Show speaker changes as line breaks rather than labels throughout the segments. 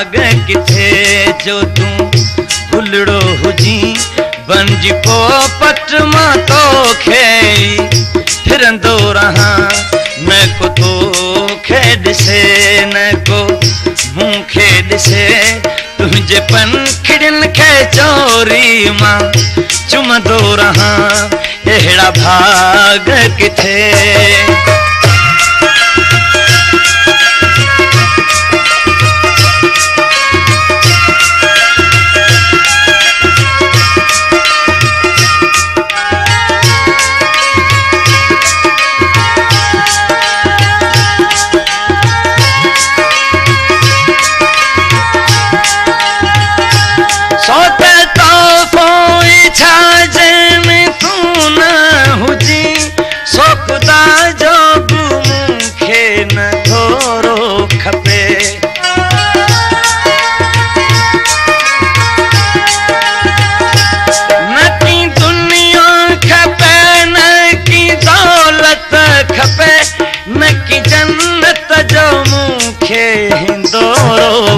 भाग किथे जो तू भुलड़ो हुजी बनजी पोपट मां तो खे फिरंदो रहा न को तो खे ॾिसे न को मूंखे ॾिसे तुंहिंजे पंखड़ियुनि खे चोरी मां चुमंदो रहा अहिड़ा भाग किथे।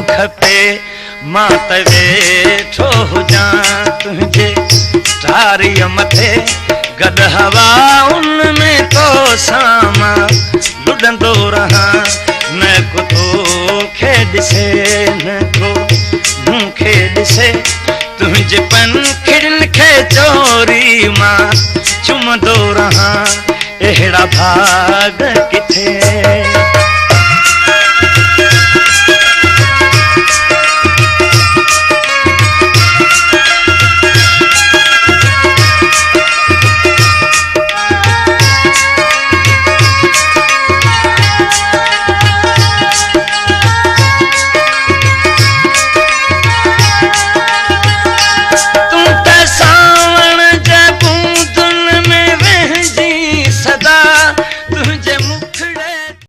खपे मां त वेठो हुजां तुंहिंजे टारीअ मथे गॾ हवा उन में तो सां लुॾंदो रहा न को तोखे ॾिसे न को मूंखे ॾिसे तुंहिंजे पंखड़ियुनि खे चोरी मां चुमंदो रहा अहिड़ा भाग किथे।